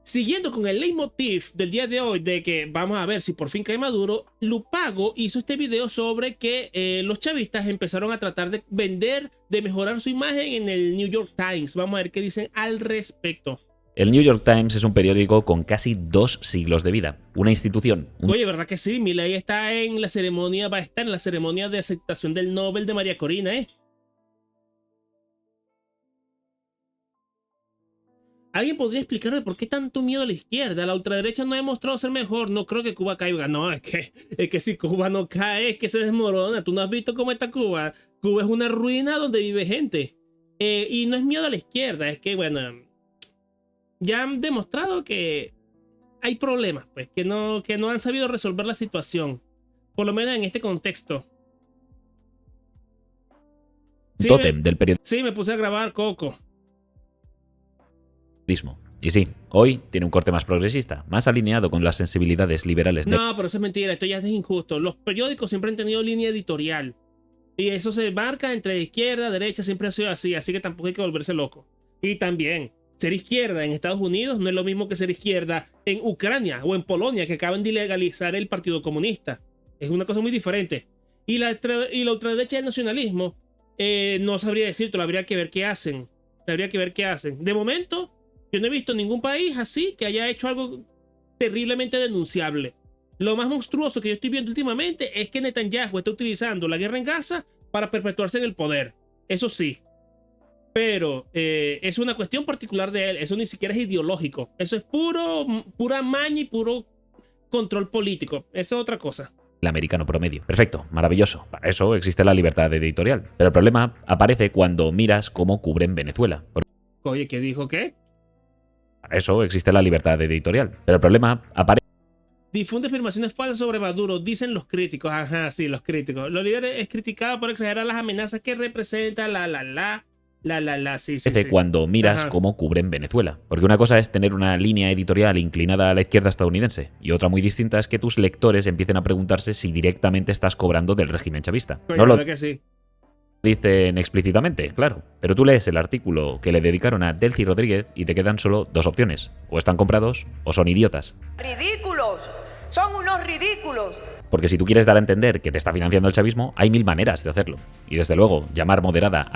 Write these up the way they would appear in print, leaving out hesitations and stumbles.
Siguiendo con el leitmotiv del día de hoy de que vamos a ver si por fin cae Maduro, Lupago hizo este video sobre que los chavistas empezaron a tratar de vender, de mejorar su imagen en el New York Times. Vamos a ver qué dicen al respecto. El New York Times es un periódico con casi 2 siglos de vida, una institución. Oye, ¿verdad que sí? Milei está en la ceremonia, va a estar en la ceremonia de aceptación del Nobel de María Corina, ¿eh? ¿Alguien podría explicarme por qué tanto miedo a la izquierda? La ultraderecha no ha demostrado ser mejor. No creo que Cuba caiga. No, es que si Cuba no cae, es que se desmorona. ¿Tú no has visto cómo está Cuba? Cuba es una ruina donde vive gente. Y no es miedo a la izquierda. Es que, bueno, ya han demostrado que hay problemas, pues, que no han sabido resolver la situación. Por lo menos en este contexto. Sí, Tótem del periodismo. Sí, me puse a grabar, Coco. Y sí, hoy tiene un corte más progresista, más alineado con las sensibilidades liberales. No, pero eso es mentira, esto ya es injusto. Los periódicos siempre han tenido línea editorial. Y eso se marca entre izquierda, derecha, siempre ha sido así que tampoco hay que volverse loco. Y también, ser izquierda en Estados Unidos no es lo mismo que ser izquierda en Ucrania o en Polonia, que acaban de ilegalizar el Partido Comunista. Es una cosa muy diferente. Y la ultraderecha del nacionalismo, no sabría decirte, habría que ver qué hacen. Habría que ver qué hacen. De momento, yo no he visto ningún país así que haya hecho algo terriblemente denunciable. Lo más monstruoso que yo estoy viendo últimamente es que Netanyahu está utilizando la guerra en Gaza para perpetuarse en el poder. Eso sí. Pero es una cuestión particular de él. Eso ni siquiera es ideológico. Eso es pura maña y puro control político. Eso es otra cosa. El americano promedio. Perfecto, maravilloso. Para eso existe la libertad editorial. Pero el problema aparece cuando miras cómo cubren Venezuela. Oye, ¿qué dijo qué? Para eso existe la libertad editorial. Pero el problema aparece. Difunde afirmaciones falsas sobre Maduro, dicen los críticos. Ajá, sí, los críticos. Los líderes es criticado por exagerar las amenazas que representa sí. Cuando miras Ajá. cómo cubren Venezuela. Porque una cosa es tener una línea editorial inclinada a la izquierda estadounidense y otra muy distinta es que tus lectores empiecen a preguntarse si directamente estás cobrando del régimen chavista. Oye, no lo que sí. dicen explícitamente, claro. Pero tú lees el artículo que le dedicaron a Delcy Rodríguez y te quedan solo 2 opciones. O están comprados o son idiotas. ¡Ridículos! ¡Son unos ridículos! Porque si tú quieres dar a entender que te está financiando el chavismo, hay 1000 maneras de hacerlo. Y desde luego, llamar moderada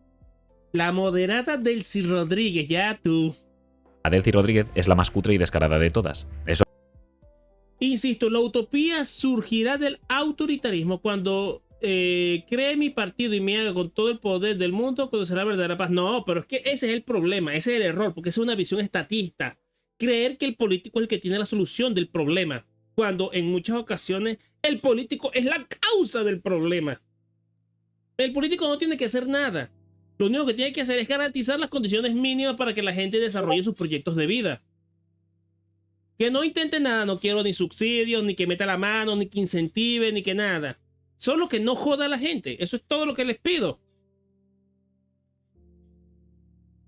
La moderada Delcy Rodríguez, ya tú. a Delcy Rodríguez es la más cutre y descarada de todas. Eso. Insisto, la utopía surgirá del autoritarismo cuando cree mi partido y me haga con todo el poder del mundo cuando será verdadera paz. No, pero es que ese es el problema, ese es el error, porque esa es una visión estatista. Creer que el político es el que tiene la solución del problema, cuando en muchas ocasiones el político es la causa del problema. El político no tiene que hacer nada. Lo único que tiene que hacer es garantizar las condiciones mínimas para que la gente desarrolle sus proyectos de vida. Que no intente nada, no quiero ni subsidios, ni que meta la mano, ni que incentive, ni que nada. Solo que no joda a la gente. Eso es todo lo que les pido.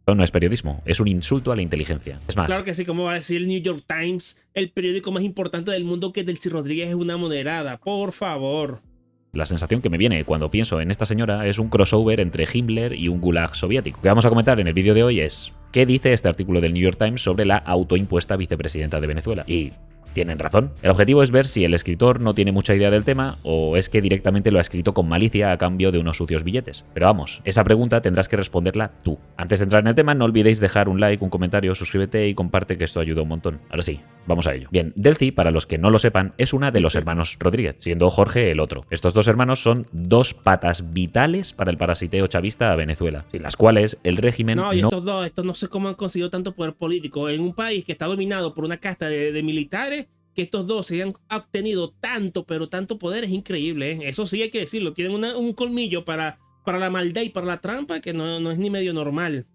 No es periodismo, es un insulto a la inteligencia. Es más, Claro que sí, como va a decir el New York Times, el periódico más importante del mundo, que Delcy Rodríguez es una moderada. Por favor. la sensación que me viene cuando pienso en esta señora es un crossover entre Himmler y un gulag soviético. Lo que vamos a comentar en el vídeo de hoy es ¿qué dice este artículo del New York Times sobre la autoimpuesta vicepresidenta de Venezuela? Y tienen razón. El objetivo es ver si el escritor no tiene mucha idea del tema o es que directamente lo ha escrito con malicia a cambio de unos sucios billetes. Pero vamos, esa pregunta tendrás que responderla tú. Antes de entrar en el tema, no olvidéis dejar un like, un comentario, suscríbete y comparte, que esto ayuda un montón. Ahora sí, vamos a ello. Bien, Delcy, para los que no lo sepan, es una de los hermanos Rodríguez, siendo Jorge el otro. Estos dos hermanos son dos patas vitales para el parasiteo chavista a Venezuela, sin las cuales el régimen No, y estos no sé cómo han conseguido tanto poder político en un país que está dominado por una casta de militares. Que estos dos se hayan obtenido tanto, pero tanto poder es increíble, ¿eh? Eso sí hay que decirlo. Tienen un colmillo para la maldad y para la trampa que no es ni medio normal.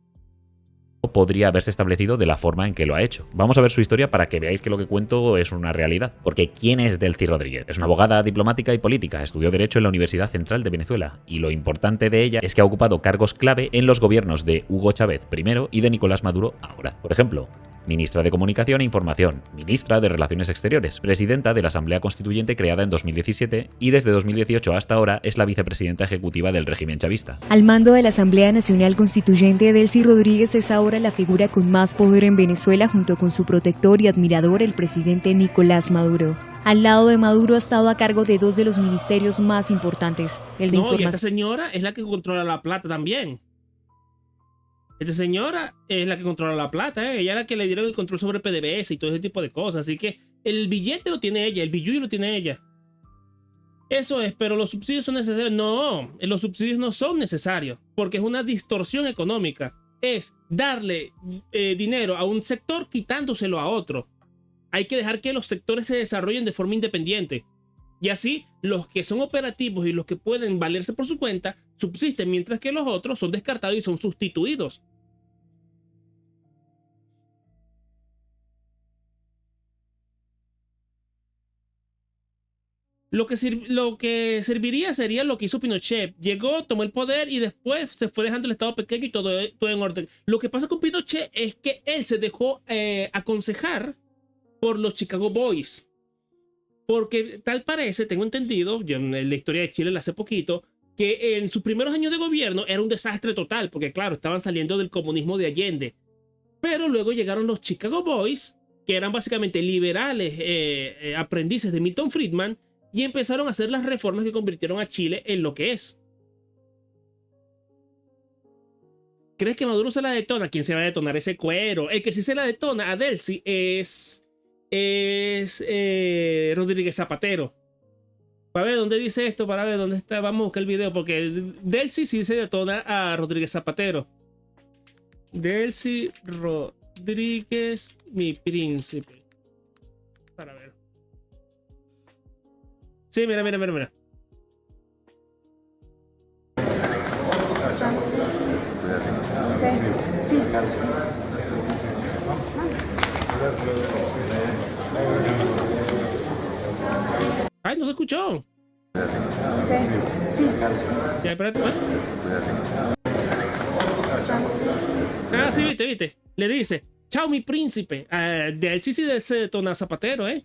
podría haberse establecido de la forma en que lo ha hecho. Vamos a ver su historia para que veáis que lo que cuento es una realidad. Porque ¿quién es Delcy Rodríguez? Es una abogada diplomática y política, estudió Derecho en la Universidad Central de Venezuela, y lo importante de ella es que ha ocupado cargos clave en los gobiernos de Hugo Chávez primero y de Nicolás Maduro ahora. Por ejemplo, ministra de Comunicación e Información, ministra de Relaciones Exteriores, presidenta de la Asamblea Constituyente creada en 2017 y desde 2018 hasta ahora es la vicepresidenta ejecutiva del régimen chavista. Al mando de la Asamblea Nacional Constituyente, Delcy Rodríguez es ahora ahora la figura con más poder en Venezuela junto con su protector y admirador, el presidente Nicolás Maduro. Al lado de Maduro ha estado a cargo de dos de los ministerios más importantes, el de No, y esta información. señora es la que controla la plata también. Esta señora es la que controla la plata, ¿eh? Ella es la que le dieron el control sobre PDVSA y todo ese tipo de cosas. Así que el billete lo tiene ella, el billullo lo tiene ella. Eso es, pero los subsidios son necesarios. No, los subsidios no son necesarios porque es una distorsión económica. Es darle dinero a un sector quitándoselo a otro. Hay que dejar que los sectores se desarrollen de forma independiente. Y así, los que son operativos y los que pueden valerse por su cuenta subsisten, mientras que los otros son descartados y son sustituidos. Lo que serviría sería lo que hizo Pinochet. Llegó, tomó el poder y después se fue dejando el Estado pequeño y todo en orden. Lo que pasa con Pinochet es que él se dejó aconsejar por los Chicago Boys. Porque tal parece, tengo entendido, yo en la historia de Chile la hace poquito, que en sus primeros años de gobierno era un desastre total, porque claro, estaban saliendo del comunismo de Allende. Pero luego llegaron los Chicago Boys, que eran básicamente liberales, aprendices de Milton Friedman, y empezaron a hacer las reformas que convirtieron a Chile en lo que es. ¿Crees que Maduro se la detona? ¿Quién se va a detonar ese cuero? El que sí se la detona a Delcy es Rodríguez Zapatero. Para ver dónde dice esto, para ver dónde está. Vamos a buscar el video porque Delcy sí se detona a Rodríguez Zapatero. Delcy Rodríguez, mi príncipe. Para ver. Sí, mira. Sí. Ay, no se escuchó. Sí. Ya, espérate, pues. Ah, sí, viste. Le dice, chao, mi príncipe. De él sí se detona Zapatero, ¿eh?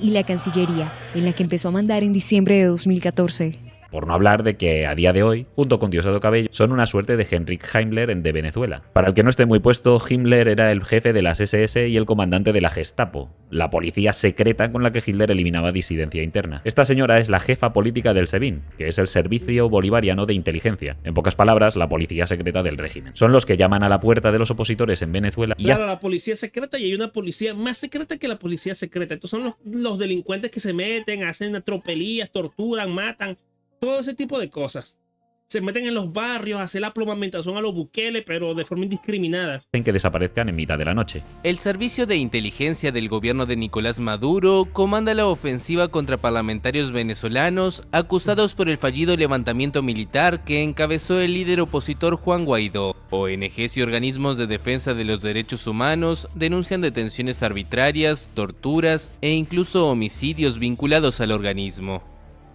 Y la Cancillería, en la que empezó a mandar en diciembre de 2014. Por no hablar de que a día de hoy, junto con Diosdado Cabello, son una suerte de Heinrich Himmler de Venezuela. Para el que no esté muy puesto, Himmler era el jefe de las SS y el comandante de la Gestapo, la policía secreta con la que Hitler eliminaba disidencia interna. Esta señora es la jefa política del SEBIN, que es el Servicio Bolivariano de Inteligencia. En pocas palabras, la policía secreta del régimen. Son los que llaman a la puerta de los opositores en Venezuela y claro, la policía secreta, y hay una policía más secreta que la policía secreta. Estos son los delincuentes que se meten, hacen atropelías, torturan, matan. Todo ese tipo de cosas. Se meten en los barrios, hacen la plomamentación a los Bukele, pero de forma indiscriminada. hacen que desaparezcan en mitad de la noche. El servicio de inteligencia del gobierno de Nicolás Maduro comanda la ofensiva contra parlamentarios venezolanos acusados por el fallido levantamiento militar que encabezó el líder opositor Juan Guaidó. ONGs y organismos de defensa de los derechos humanos denuncian detenciones arbitrarias, torturas e incluso homicidios vinculados al organismo.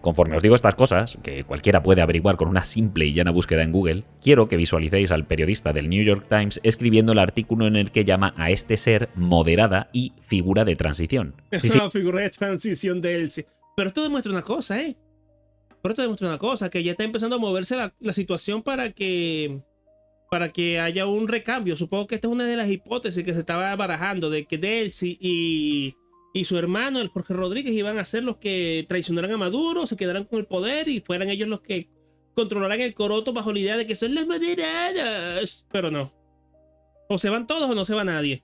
Conforme os digo estas cosas, que cualquiera puede averiguar con una simple y llana búsqueda en Google, quiero que visualicéis al periodista del New York Times escribiendo el artículo en el que llama a este ser moderada y figura de transición. Es Sí, una figura de transición de él. Sí. Pero esto demuestra una cosa, que ya está empezando a moverse la situación para que haya un recambio. Supongo que esta es una de las hipótesis que se estaba barajando, de que Delcy y su hermano, el Jorge Rodríguez, iban a ser los que traicionaran a Maduro, se quedaran con el poder y fueran ellos los que controlaran el coroto bajo la idea de que son las moderadas. Pero no. O se van todos o no se va nadie.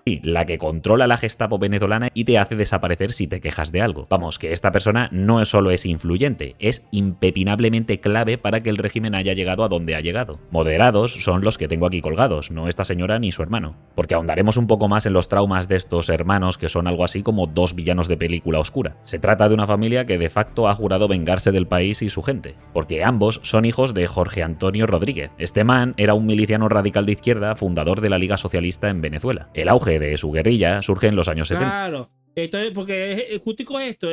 Sí, la que controla la Gestapo venezolana y te hace desaparecer si te quejas de algo. Vamos, que esta persona no solo es influyente, es impepinablemente clave para que el régimen haya llegado a donde ha llegado. Moderados son los que tengo aquí colgados, no esta señora ni su hermano. Porque ahondaremos un poco más en los traumas de estos hermanos que son algo así como dos villanos de película oscura. Se trata de una familia que de facto ha jurado vengarse del país y su gente, porque ambos son hijos de Jorge Antonio Rodríguez. Este man era un miliciano radical de izquierda, fundador de la Liga Socialista en Venezuela. El auge de su guerrilla surge en los años 70. Claro, porque es justico esto.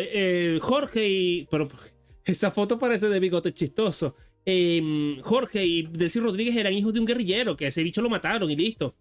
Jorge pero esa foto parece de bigote chistoso. Jorge y Delcy Rodríguez eran hijos de un guerrillero, que ese bicho lo mataron y listo.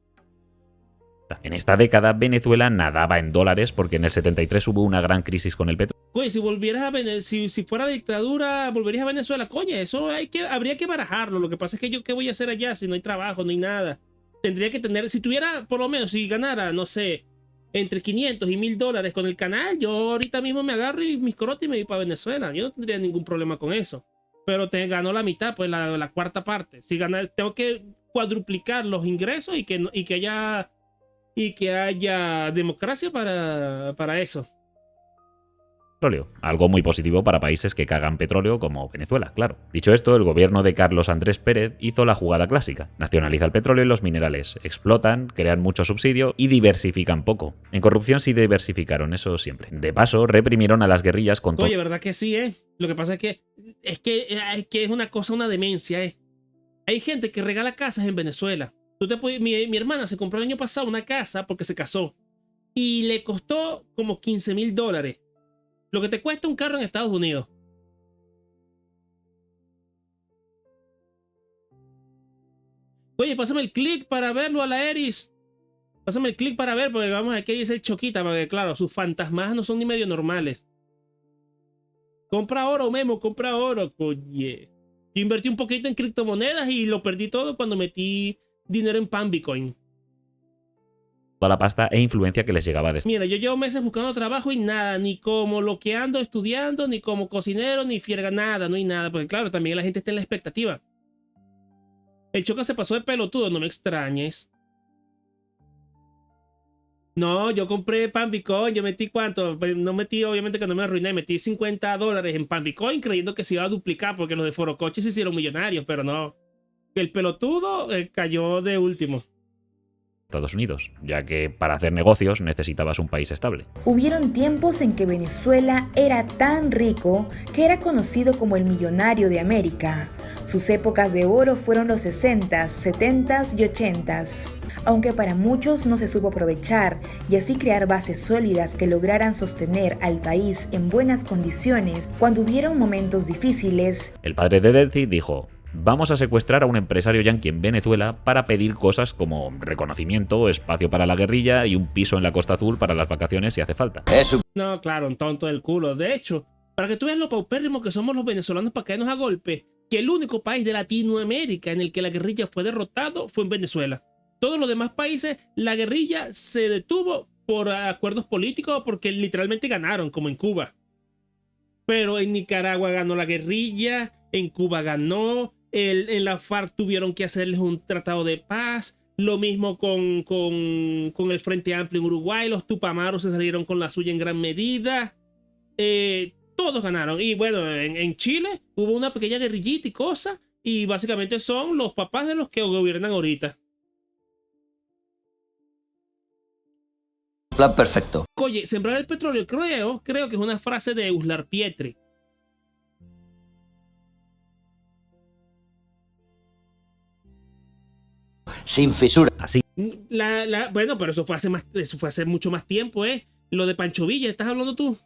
En esta década, Venezuela nadaba en dólares porque en el 73 hubo una gran crisis con el petróleo. Oye, si volvieras a si fuera dictadura, volverías a Venezuela, coño, eso habría que barajarlo. Lo que pasa es que yo, ¿qué voy a hacer allá si no hay trabajo, no hay nada? Tendría que tener, si tuviera, por lo menos, si ganara, no sé, entre 500 y 1000 dólares con el canal, yo ahorita mismo me agarro y mis corotas y me voy para Venezuela. Yo no tendría ningún problema con eso. Pero te ganó la mitad, pues la cuarta parte. Si gana, tengo que cuadruplicar los ingresos y que haya democracia para eso. Algo muy positivo para países que cagan petróleo como Venezuela, claro. Dicho esto, el gobierno de Carlos Andrés Pérez hizo la jugada clásica. Nacionaliza el petróleo y los minerales. Explotan, crean mucho subsidio y diversifican poco. En corrupción sí diversificaron, eso siempre. De paso, reprimieron a las guerrillas con todo. Oye, ¿verdad que sí, eh? Lo que pasa es que es una cosa, una demencia, eh. Hay gente que regala casas en Venezuela. Mi hermana se compró el año pasado una casa porque se casó. Y le costó como $15,000. Lo que te cuesta un carro en Estados Unidos. Oye, pásame el clic para verlo a la Eris. Pásame el clic para ver, porque vamos a ver qué dice el Choquita, porque claro, sus fantasmas no son ni medio normales. Compra oro, Memo, compra oro. Oye. Yo invertí un poquito en criptomonedas y lo perdí todo cuando metí dinero en Pan Bitcoin. Toda la pasta e influencia que les llegaba de... Mira, yo llevo meses buscando trabajo y nada, ni como lo que ando estudiando, ni como cocinero, ni fierga, nada, no hay nada. Porque claro, también la gente está en la expectativa. El Choca se pasó de pelotudo, no me extrañes. No, yo compré Pan Bitcoin, yo metí ¿cuánto? No metí, obviamente que no me arruiné, metí $50 en Pan Bitcoin creyendo que se iba a duplicar porque los de Forocoche se hicieron millonarios, pero no. El pelotudo cayó de último. Estados Unidos, ya que para hacer negocios necesitabas un país estable. Hubieron tiempos en que Venezuela era tan rico que era conocido como el millonario de América. Sus épocas de oro fueron los 60s, 70s y 80s. Aunque para muchos no se supo aprovechar y así crear bases sólidas que lograran sostener al país en buenas condiciones cuando hubieron momentos difíciles. El padre de Delcy dijo: vamos a secuestrar a un empresario yanqui en Venezuela para pedir cosas como reconocimiento, espacio para la guerrilla y un piso en la Costa Azul para las vacaciones si hace falta. No, claro, un tonto del culo. De hecho, para que tú veas lo paupérrimo que somos los venezolanos para caernos a golpe, que el único país de Latinoamérica en el que la guerrilla fue derrotado fue en Venezuela. Todos los demás países, la guerrilla se detuvo por acuerdos políticos o porque literalmente ganaron, como en Cuba. Pero en Nicaragua ganó la guerrilla, en Cuba ganó, en la FARC tuvieron que hacerles un tratado de paz. Lo mismo con el Frente Amplio en Uruguay, los tupamaros se salieron con la suya en gran medida. Todos ganaron. Y bueno, en Chile hubo una pequeña guerrillita y cosas, y básicamente son los papás de los que gobiernan ahorita. Plan perfecto. Oye, sembrar el petróleo, creo que es una frase de Uslar Pietri. Sin fisura. Así. Bueno, pero eso fue hace mucho más tiempo, ¿eh? Lo de Pancho Villa, ¿estás hablando tú?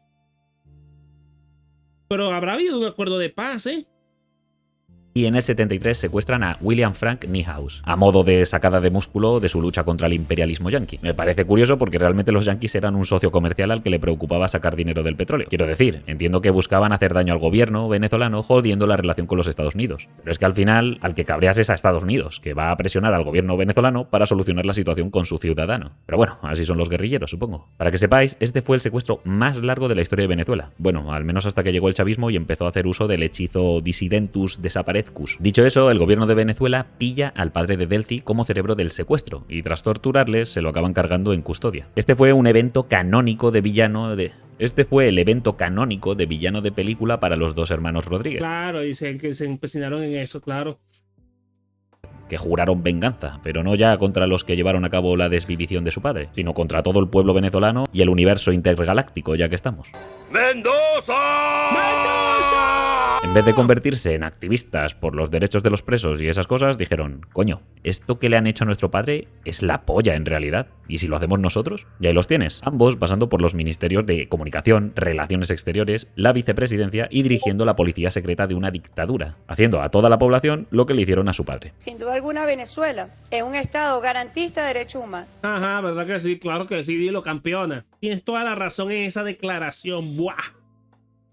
Pero habrá habido un acuerdo de paz, ¿eh? Y en el 73 secuestran a William Frank Niehaus, a modo de sacada de músculo de su lucha contra el imperialismo yanqui. Me parece curioso porque realmente los yanquis eran un socio comercial al que le preocupaba sacar dinero del petróleo. Quiero decir, entiendo que buscaban hacer daño al gobierno venezolano jodiendo la relación con los Estados Unidos. Pero es que al final, al que cabreas es a Estados Unidos, que va a presionar al gobierno venezolano para solucionar la situación con su ciudadano. Pero bueno, así son los guerrilleros, supongo. Para que sepáis, este fue el secuestro más largo de la historia de Venezuela. Bueno, al menos hasta que llegó el chavismo y empezó a hacer uso del hechizo Dissidentus Desaparezcus. Dicho eso, el gobierno de Venezuela pilla al padre de Delcy como cerebro del secuestro y tras torturarles se lo acaban cargando en custodia. Este fue el evento canónico de villano de película para los dos hermanos Rodríguez. Claro, y se empecinaron en eso, claro. Que juraron venganza, pero no ya contra los que llevaron a cabo la desvivición de su padre, sino contra todo el pueblo venezolano y el universo intergaláctico, ya que estamos. ¡Mendoza! ¡Mendoza! En vez de convertirse en activistas por los derechos de los presos y esas cosas, dijeron, coño, esto que le han hecho a nuestro padre es la polla en realidad. ¿Y si lo hacemos nosotros? Y ahí los tienes, ambos pasando por los ministerios de Comunicación, Relaciones Exteriores, la vicepresidencia y dirigiendo la policía secreta de una dictadura, haciendo a toda la población lo que le hicieron a su padre. Sin duda alguna, Venezuela es un estado garantista de derechos humanos. Ajá, ¿verdad que sí? Claro que sí, dilo, campeona. Tienes toda la razón en esa declaración. ¡Buah!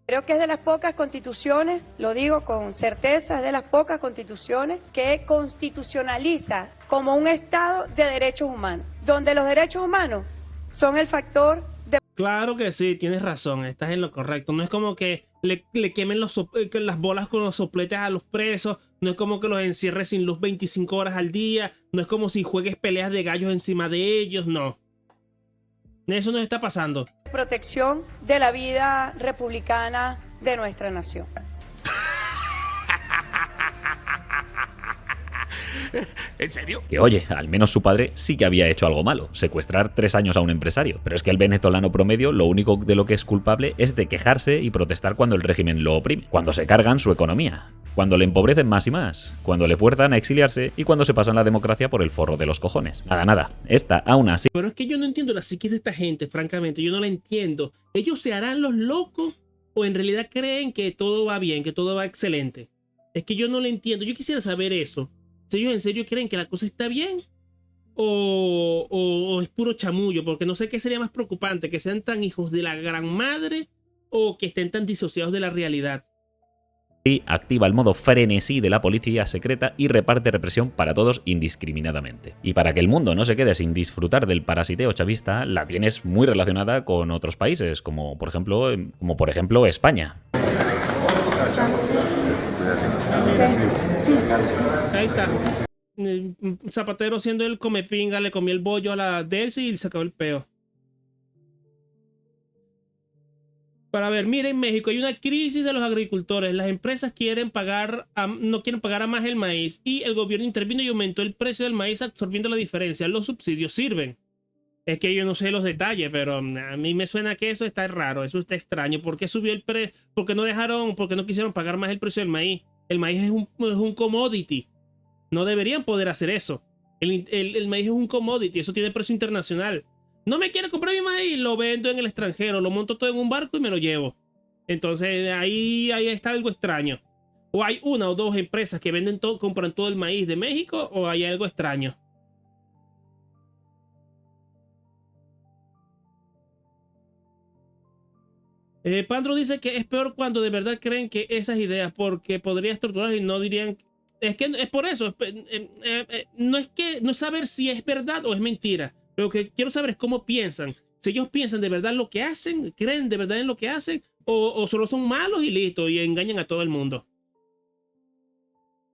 Creo que es de las pocas constituciones, lo digo con certeza, es de las pocas constituciones que constitucionaliza como un estado de derechos humanos, donde los derechos humanos son el factor de... Claro que sí, tienes razón, estás en lo correcto. No es como que le quemen las bolas con los sopletes a los presos, no es como que los encierres sin luz 25 horas al día, no es como si juegues peleas de gallos encima de ellos, no. Eso no está pasando. protección de la vida republicana de nuestra nación. ¿En serio? Que oye, al menos su padre sí que había hecho algo malo, secuestrar 3 años a un empresario. Pero es que el venezolano promedio lo único de lo que es culpable es de quejarse y protestar cuando el régimen lo oprime, cuando se cargan su economía, cuando le empobrecen más y más, cuando le fuerzan a exiliarse y cuando se pasan la democracia por el forro de los cojones. Nada, esta aún así... Pero es que yo no entiendo la psique de esta gente, francamente, yo no la entiendo. ¿Ellos se harán los locos o en realidad creen que todo va bien, que todo va excelente? Es que yo no lo entiendo, yo quisiera saber eso. Si ellos en serio creen que la cosa está bien o es puro chamullo, porque no sé qué sería más preocupante, que sean tan hijos de la gran madre o que estén tan disociados de la realidad. Y activa el modo frenesí de la policía secreta y reparte represión para todos indiscriminadamente. Y para que el mundo no se quede sin disfrutar del parasiteo chavista, la tienes muy relacionada con otros países, como por ejemplo España. Sí. Ahí está. Zapatero siendo el comepinga, le comió el bollo a la Delcy y se acabó el peo. Para ver, mira, en México hay una crisis de los agricultores. Las empresas no quieren pagar a más el maíz y el gobierno intervino y aumentó el precio del maíz absorbiendo la diferencia. Los subsidios sirven. Es que yo no sé los detalles, pero a mí me suena que eso está raro, eso está extraño. ¿Por qué subió el precio? ¿Por qué no quisieron pagar más el precio del maíz? El maíz es un commodity. No deberían poder hacer eso. El maíz es un commodity, eso tiene precio internacional. No me quiero comprar mi maíz, lo vendo en el extranjero, lo monto todo en un barco y me lo llevo. Entonces ahí está algo extraño. O hay una o dos empresas que compran todo el maíz de México, o hay algo extraño. Pandro dice que es peor cuando de verdad creen que esas ideas, porque podría estructurar y no dirían. Es que es por eso. No es saber si es verdad o es mentira. Lo que quiero saber es cómo piensan. Si ellos piensan de verdad lo que hacen, creen de verdad en lo que hacen, o solo son malos y listo, y engañan a todo el mundo.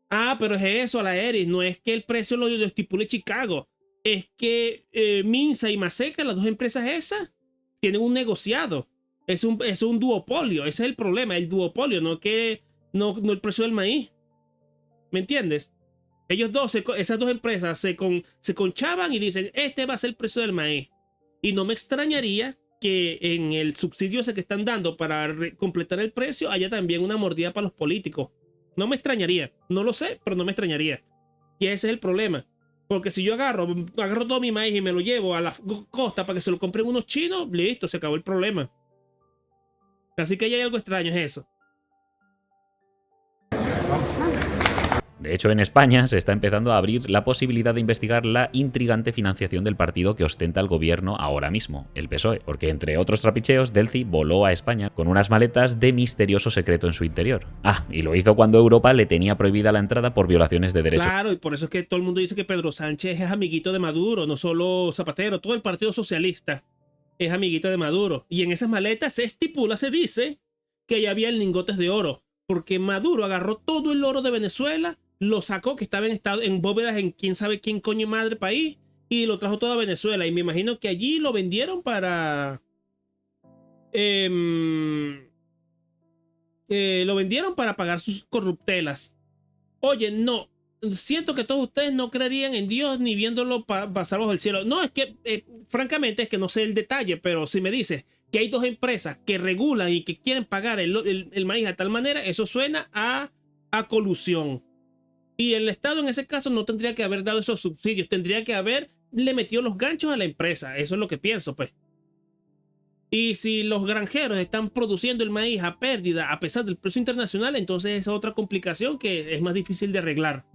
Ah, pero es eso, la Eris. No es que el precio lo estipule Chicago. Es que Minsa y Maseca, las dos empresas esas, tienen un negociado. Es un duopolio. Ese es el problema, el duopolio, no el precio del maíz. ¿Me entiendes? Esas dos empresas se conchaban y dicen, este va a ser el precio del maíz. Y no me extrañaría que en el subsidio ese que están dando para completar el precio haya también una mordida para los políticos. No me extrañaría. No lo sé, pero no me extrañaría. Y ese es el problema. Porque si yo agarro todo mi maíz y me lo llevo a la costa para que se lo compren unos chinos, listo, se acabó el problema. Así que ahí hay algo extraño, es eso. De hecho, en España se está empezando a abrir la posibilidad de investigar la intrigante financiación del partido que ostenta el gobierno ahora mismo, el PSOE, porque entre otros trapicheos, Delcy voló a España con unas maletas de misterioso secreto en su interior. Ah, y lo hizo cuando Europa le tenía prohibida la entrada por violaciones de derechos. Claro, y por eso es que todo el mundo dice que Pedro Sánchez es amiguito de Maduro, no solo Zapatero, todo el Partido Socialista es amiguito de Maduro. Y en esas maletas se dice que ya había lingotes de oro, porque Maduro agarró todo el oro de Venezuela, lo sacó, que estaba en bóvedas en quién sabe quién coño madre país, y lo trajo todo a Venezuela. Y me imagino que allí lo vendieron para... lo vendieron para pagar sus corruptelas. Oye, no. Siento que todos ustedes no creerían en Dios ni viéndolo pasar bajo el cielo. No, es que, francamente, es que no sé el detalle, pero si me dices que hay dos empresas que regulan y que quieren pagar el maíz de tal manera, eso suena a colusión. Y el Estado en ese caso no tendría que haber dado esos subsidios, tendría que haberle metido los ganchos a la empresa. Eso es lo que pienso, pues. Y si los granjeros están produciendo el maíz a pérdida a pesar del precio internacional, entonces es otra complicación que es más difícil de arreglar.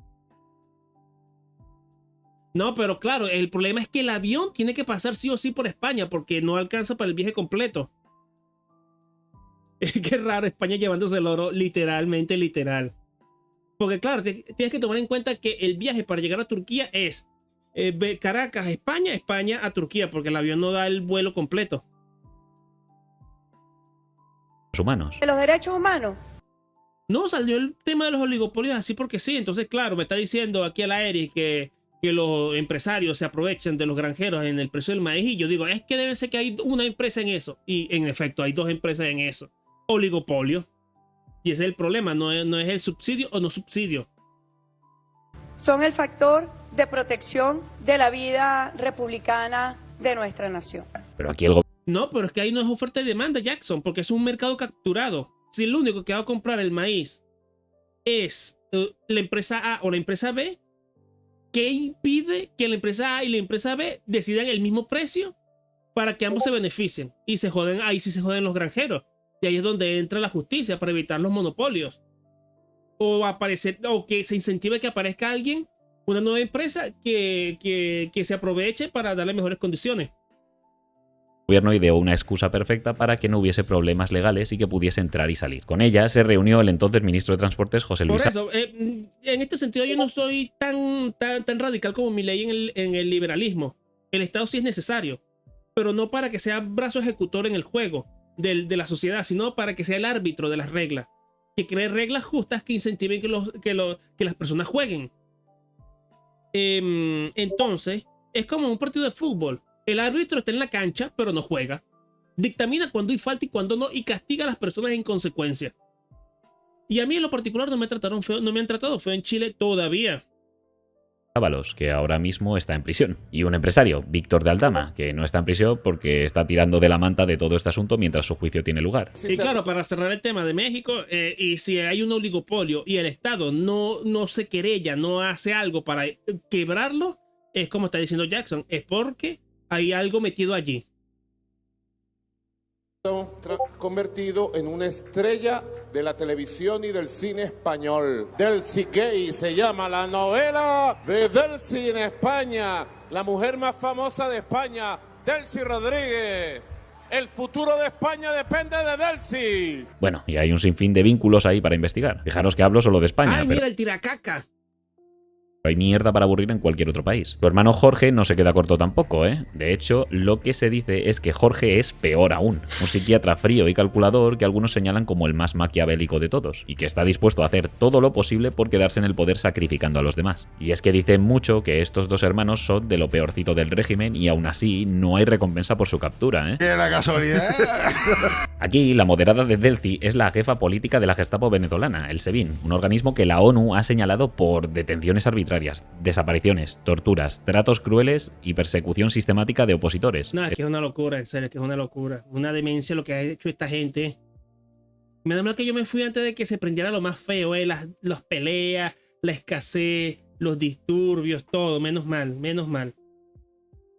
No, pero claro, el problema es que el avión tiene que pasar sí o sí por España porque no alcanza para el viaje completo. Qué raro, España llevándose el oro literalmente, literal. Porque claro, tienes que tomar en cuenta que el viaje para llegar a Turquía es Caracas, España, España a Turquía, porque el avión no da el vuelo completo. Humanos. De los derechos humanos. No, salió el tema de los oligopolios así porque sí. Entonces, claro, me está diciendo aquí al aire que los empresarios se aprovechan de los granjeros en el precio del maíz. Y yo digo, es que debe ser que hay una empresa en eso. Y en efecto, hay dos empresas en eso. Oligopolio. Y ese es el problema, no es el subsidio o no subsidio. Son el factor de protección de la vida republicana de nuestra nación. Pero aquí el gobierno... No, pero es que ahí no es oferta y demanda, Jackson, porque es un mercado capturado. Si el único que va a comprar el maíz es la empresa A o la empresa B, ¿qué impide que la empresa A y la empresa B decidan el mismo precio para que ambos se beneficien? Y se joden, ahí sí se joden los granjeros. Y ahí es donde entra la justicia para evitar los monopolios. O que se incentive que aparezca alguien, una nueva empresa que se aproveche para darle mejores condiciones. El gobierno ideó una excusa perfecta para que no hubiese problemas legales y que pudiese entrar y salir. Con ella se reunió el entonces ministro de Transportes, José Luis. Por eso, en este sentido yo no soy tan radical como Milei en el liberalismo. El Estado sí es necesario, pero no para que sea brazo ejecutor en el juego de la sociedad, sino para que sea el árbitro de las reglas, que cree reglas justas que incentiven que las personas jueguen. Entonces, es como un partido de fútbol. El árbitro está en la cancha, pero no juega. Dictamina cuándo hay falta y cuándo no, y castiga a las personas en consecuencia. Y a mí en lo particular no me han tratado feo en Chile todavía. Ábalos, que ahora mismo está en prisión. Y un empresario, Víctor de Aldama, que no está en prisión porque está tirando de la manta de todo este asunto mientras su juicio tiene lugar. Y claro, para cerrar el tema de México, y si hay un oligopolio y el Estado no se querella, no hace algo para quebrarlo, es como está diciendo Jackson, es porque hay algo metido allí. Convertido en una estrella de la televisión y del cine español. Delcy Gay se llama la novela de Delcy en España, la mujer más famosa de España, Delcy Rodríguez. El futuro de España depende de Delcy. Bueno, y hay un sinfín de vínculos ahí para investigar. Fijaros que hablo solo de España. ¡Ay, mira el tiracaca! Hay mierda para aburrir en cualquier otro país. Su hermano Jorge no se queda corto tampoco, ¿eh? De hecho, lo que se dice es que Jorge es peor aún. Un psiquiatra frío y calculador que algunos señalan como el más maquiavélico de todos y que está dispuesto a hacer todo lo posible por quedarse en el poder sacrificando a los demás. Y es que dicen mucho que estos dos hermanos son de lo peorcito del régimen y aún así no hay recompensa por su captura, ¿eh? ¡Qué la casualidad! Aquí, la moderada de Delcy es la jefa política de la Gestapo venezolana, el SEBIN, un organismo que la ONU ha señalado por detenciones arbitrarias, desapariciones, torturas, tratos crueles y persecución sistemática de opositores. No, es que es una locura, en serio, que es una locura. Una demencia lo que ha hecho esta gente. Menos mal que yo me fui antes de que se prendiera lo más feo, las peleas, la escasez, los disturbios, todo. Menos mal, menos mal.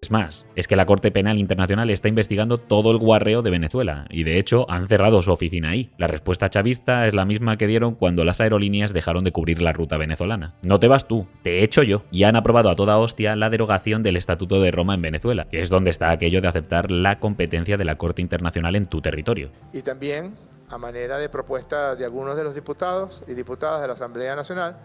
Es más, es que la Corte Penal Internacional está investigando todo el guarreo de Venezuela y de hecho han cerrado su oficina ahí. La respuesta chavista es la misma que dieron cuando las aerolíneas dejaron de cubrir la ruta venezolana. No te vas tú, te echo yo. Y han aprobado a toda hostia la derogación del Estatuto de Roma en Venezuela, que es donde está aquello de aceptar la competencia de la Corte Internacional en tu territorio. Y también, a manera de propuesta de algunos de los diputados y diputadas de la Asamblea Nacional,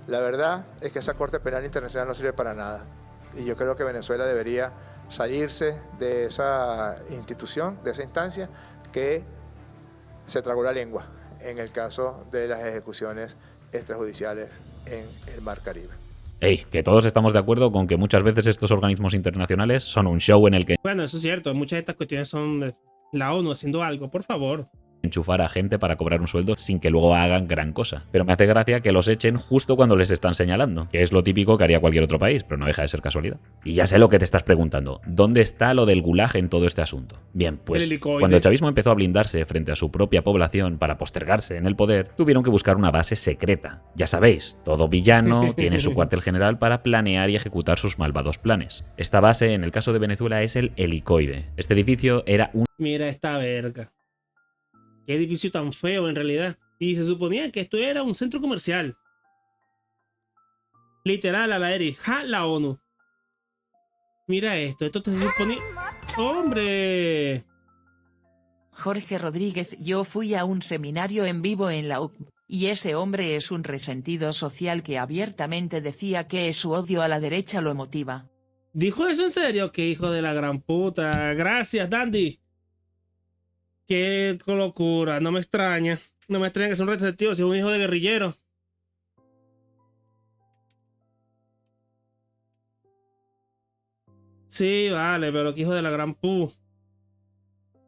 la verdad es que esa Corte Penal Internacional no sirve para nada. Y yo creo que Venezuela debería salirse de esa institución, de esa instancia, que se tragó la lengua en el caso de las ejecuciones extrajudiciales en el Mar Caribe. Ey, que todos estamos de acuerdo con que muchas veces estos organismos internacionales son un show en el que... Bueno, eso es cierto, muchas de estas cuestiones son la ONU haciendo algo, por favor. enchufar a gente para cobrar un sueldo sin que luego hagan gran cosa. Pero me hace gracia que los echen justo cuando les están señalando, que es lo típico que haría cualquier otro país, pero no deja de ser casualidad. Y ya sé lo que te estás preguntando, ¿dónde está lo del gulag en todo este asunto? Bien, pues cuando el chavismo empezó a blindarse frente a su propia población para postergarse en el poder, tuvieron que buscar una base secreta. Ya sabéis, todo villano tiene su cuartel general para planear y ejecutar sus malvados planes. Esta base, en el caso de Venezuela, es el Helicoide. Este edificio era un... Mira esta verga. Qué edificio tan feo en realidad. Y se suponía que esto era un centro comercial. Literal a la ERI. ¡Ja! La ONU. Mira esto. Esto te suponía... ¡Hombre! Jorge Rodríguez, yo fui a un seminario en vivo en la UP, y ese hombre es un resentido social que abiertamente decía que su odio a la derecha lo motiva. ¿Dijo eso en serio? ¡Qué hijo de la gran puta! Gracias, Dandy. Qué locura, no me extraña. No me extraña que sea un resentido, si es un hijo de guerrillero. Sí, vale, pero qué hijo de la gran pu.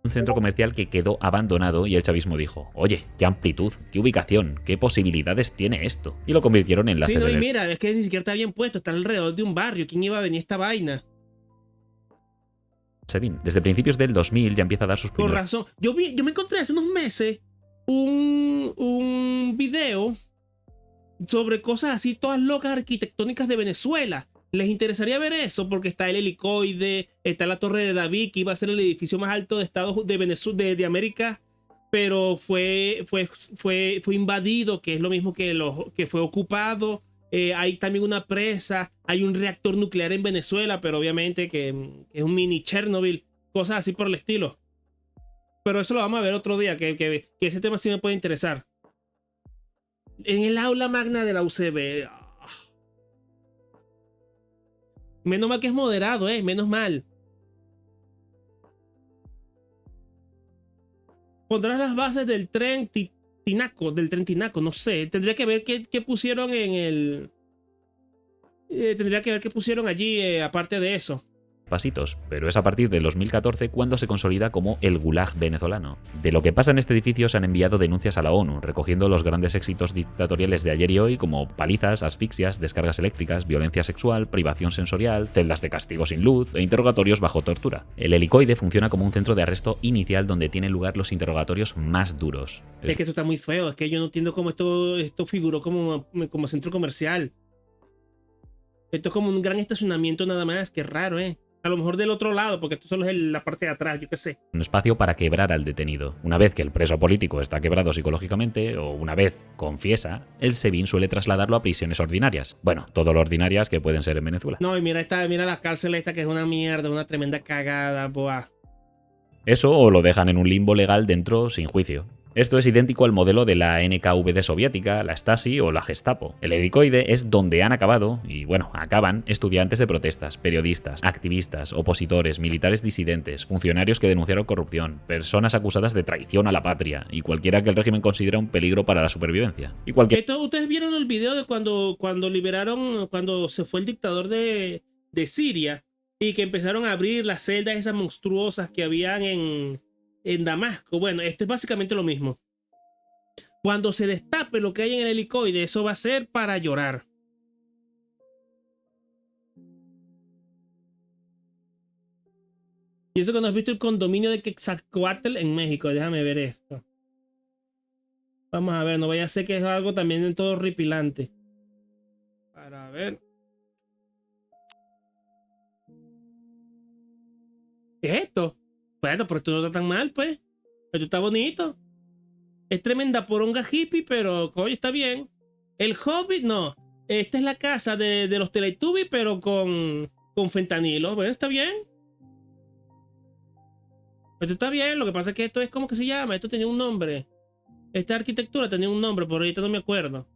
Un centro comercial que quedó abandonado y el chavismo dijo, oye, qué amplitud, qué ubicación, qué posibilidades tiene esto. Y lo convirtieron en la sede. Sí, no, y mira, es que ni siquiera está bien puesto, está alrededor de un barrio. ¿Quién iba a venir a esta vaina? Sevin. Desde principios del 2000 ya empieza a dar sus primeros... Por razón. Yo me encontré hace unos meses un video sobre cosas así todas locas arquitectónicas de Venezuela. ¿Les interesaría ver eso? Porque está el Helicoide, está la Torre de David, que iba a ser el edificio más alto de Estados de Venezuela, de América, pero fue invadido, que es lo mismo que fue ocupado. Hay también una presa, hay un reactor nuclear en Venezuela, pero obviamente que es un mini Chernobyl, cosas así por el estilo. Pero eso lo vamos a ver otro día, que ese tema sí me puede interesar. En el aula magna de la UCB. Menos mal que es moderado, menos mal. Pondrás las bases del tren Tinaco, no sé. Tendría que ver qué pusieron en el... tendría que ver qué pusieron allí, aparte de eso. Pasitos, pero es a partir de 2014 cuando se consolida como el Gulag venezolano. De lo que pasa en este edificio se han enviado denuncias a la ONU, recogiendo los grandes éxitos dictatoriales de ayer y hoy como palizas, asfixias, descargas eléctricas, violencia sexual, privación sensorial, celdas de castigo sin luz e interrogatorios bajo tortura. El Helicoide funciona como un centro de arresto inicial donde tienen lugar los interrogatorios más duros. Es que esto está muy feo, es que yo no entiendo cómo esto figuró como centro comercial. Esto es como un gran estacionamiento nada más, qué raro, A lo mejor del otro lado, porque esto solo es la parte de atrás, yo qué sé. Un espacio para quebrar al detenido. Una vez que el preso político está quebrado psicológicamente, o una vez confiesa, el SEBIN suele trasladarlo a prisiones ordinarias. Bueno, todo lo ordinarias que pueden ser en Venezuela. No, y mira la cárcel esta que es una mierda, una tremenda cagada, boa. Eso o lo dejan en un limbo legal dentro sin juicio. Esto es idéntico al modelo de la NKVD soviética, la Stasi o la Gestapo. El Helicoide es donde han acabado, y bueno, acaban, estudiantes de protestas, periodistas, activistas, opositores, militares disidentes, funcionarios que denunciaron corrupción, personas acusadas de traición a la patria, y cualquiera que el régimen considera un peligro para la supervivencia. ¿Ustedes vieron el video de cuando liberaron, cuando se fue el dictador de Siria, y que empezaron a abrir las celdas esas monstruosas que habían en Damasco? Bueno, esto es básicamente lo mismo. Cuando se destape lo que hay en el Helicoide, eso va a ser para llorar. Y eso que no has visto el condominio de Quetzalcóatl en México. Déjame ver esto. Vamos a ver, no vaya a ser que es algo también en todo horripilante. Para ver. ¿Qué es esto? Bueno, pero esto no está tan mal, pues. Esto está bonito. Es tremenda poronga hippie, pero coño, está bien. El Hobbit, no. Esta es la casa de los Teletubbies, pero con fentanilo. Bueno, está bien. Esto está bien. Lo que pasa es que esto es, ¿cómo que se llama? Esto tenía un nombre. Esta arquitectura tenía un nombre, por ahorita no me acuerdo.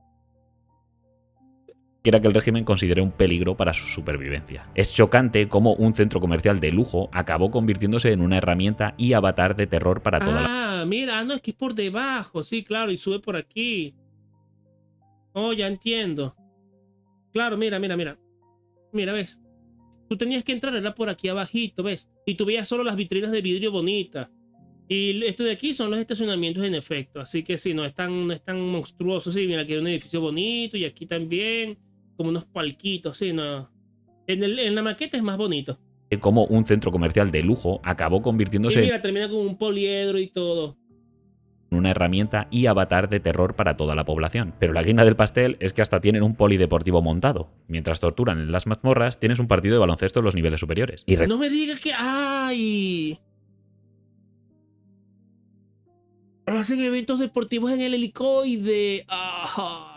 Quiera que el régimen considere un peligro para su supervivencia. Es chocante cómo un centro comercial de lujo acabó convirtiéndose en una herramienta y avatar de terror para toda la... Mira, no, es que es por debajo, sí, claro, y sube por aquí. Oh, ya entiendo. Claro, mira. Mira, ¿ves? Tú tenías que entrar, era por aquí abajito, ¿ves? Y tú veías solo las vitrinas de vidrio bonitas. Y esto de aquí son los estacionamientos en efecto. Así que sí, no es tan monstruoso. Sí, mira, aquí hay un edificio bonito y aquí también, como unos palquitos, sí, no. En la maqueta es más bonito. Como un centro comercial de lujo acabó convirtiéndose Y mira, termina con un poliedro y todo. en una herramienta y avatar de terror para toda la población. Pero la guinda del pastel es que hasta tienen un polideportivo montado. Mientras torturan en las mazmorras, tienes un partido de baloncesto en los niveles superiores. Y no me digas que... ¡Ay! Hacen eventos deportivos en el helicoide. ¡Ay!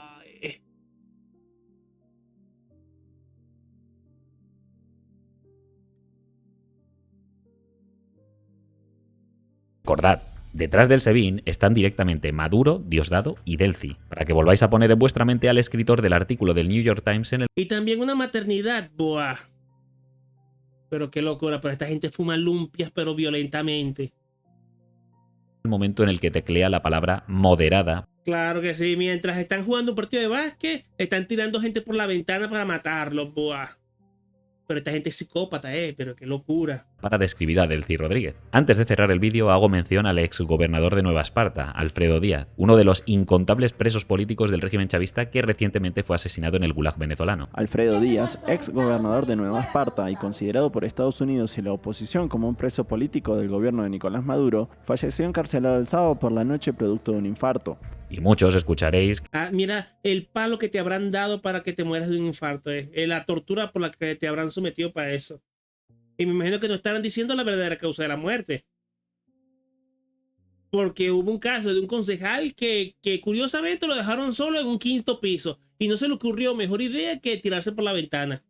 recordad, detrás del Sebin están directamente Maduro, Diosdado y Delcy, para que volváis a poner en vuestra mente al escritor del artículo del New York Times en el... Y también una maternidad, boa. Pero qué locura, pero esta gente fuma lumpias pero violentamente. el momento en el que teclea la palabra moderada. Claro que sí, mientras están jugando un partido de básquet, están tirando gente por la ventana para matarlos, boa. Pero esta gente es psicópata, pero qué locura. Para describir a Delcy Rodríguez. Antes de cerrar el vídeo hago mención al ex gobernador de Nueva Esparta, Alfredo Díaz, uno de los incontables presos políticos del régimen chavista que recientemente fue asesinado en el Gulag venezolano. Alfredo Díaz, ex gobernador de Nueva Esparta y considerado por Estados Unidos y la oposición como un preso político del gobierno de Nicolás Maduro, falleció encarcelado el sábado por la noche producto de un infarto. Y muchos escucharéis... Mira, el palo que te habrán dado para que te mueras de un infarto, la tortura por la que te habrán sometido para eso. Y me imagino que no estarán diciendo la verdadera causa de la muerte. Porque hubo un caso de un concejal que curiosamente lo dejaron solo en un 5º piso. Y no se le ocurrió mejor idea que tirarse por la ventana.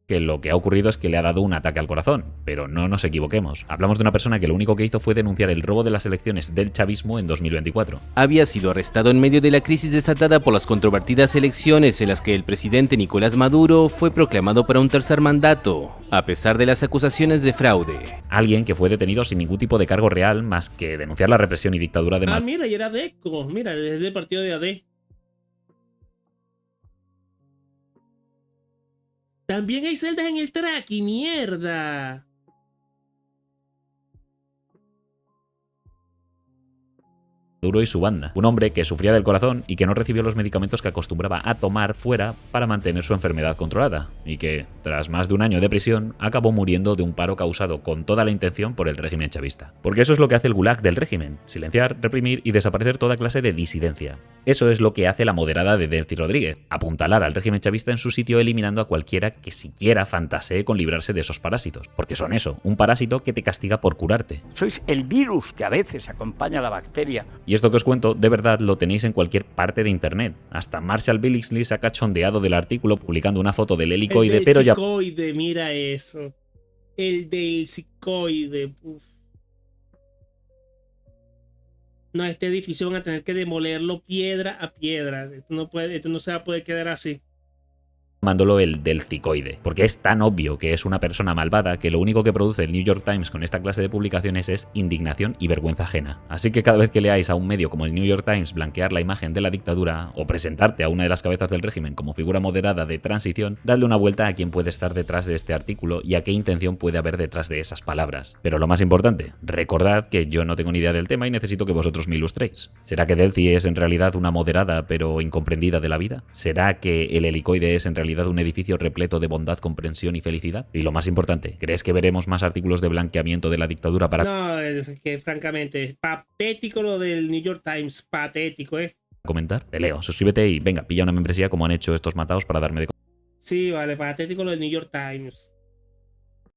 Que lo que ha ocurrido es que le ha dado un ataque al corazón, pero no nos equivoquemos. Hablamos de una persona que lo único que hizo fue denunciar el robo de las elecciones del chavismo en 2024. Había sido arrestado en medio de la crisis desatada por las controvertidas elecciones en las que el presidente Nicolás Maduro fue proclamado para un tercer mandato, a pesar de las acusaciones de fraude. Alguien que fue detenido sin ningún tipo de cargo real más que denunciar la represión y dictadura de Maduro. Mira, y era ADECO, mira, desde el partido de AD. También hay celdas en el Traki, mierda. Maduro y su banda. Un hombre que sufría del corazón y que no recibió los medicamentos que acostumbraba a tomar fuera para mantener su enfermedad controlada, y que, tras más de un año de prisión, acabó muriendo de un paro causado con toda la intención por el régimen chavista. Porque eso es lo que hace el gulag del régimen: silenciar, reprimir y desaparecer toda clase de disidencia. Eso es lo que hace la moderada de Delcy Rodríguez: apuntalar al régimen chavista en su sitio, eliminando a cualquiera que siquiera fantasee con librarse de esos parásitos. Porque son eso, un parásito que te castiga por curarte. Sois el virus que a veces acompaña a la bacteria. Y esto que os cuento, de verdad, lo tenéis en cualquier parte de internet. Hasta Marshall Billingsley se ha cachondeado del artículo publicando una foto del helicoide, pero ya... El psicoide, mira eso. El del psicoide. Uf. No, este edificio van a tener que demolerlo piedra a piedra. Esto no se va a poder quedar así. Llamándolo el del psicoide, porque es tan obvio que es una persona malvada que lo único que produce el New York Times con esta clase de publicaciones es indignación y vergüenza ajena. Así que cada vez que leáis a un medio como el New York Times blanquear la imagen de la dictadura o presentarte a una de las cabezas del régimen como figura moderada de transición, dadle una vuelta a quién puede estar detrás de este artículo y a qué intención puede haber detrás de esas palabras. Pero lo más importante, recordad que yo no tengo ni idea del tema y necesito que vosotros me ilustréis. ¿Será que Delcy es en realidad una moderada pero incomprendida de la vida? ¿Será que el helicoide es en realidad un edificio repleto de bondad, comprensión y felicidad? Y lo más importante, ¿crees que veremos más artículos de blanqueamiento de la dictadura para...? No, es que francamente, es patético lo del New York Times, patético, ¿Comentar? Te leo, suscríbete y venga, pilla una membresía como han hecho estos matados para darme de... Sí, vale, patético lo del New York Times.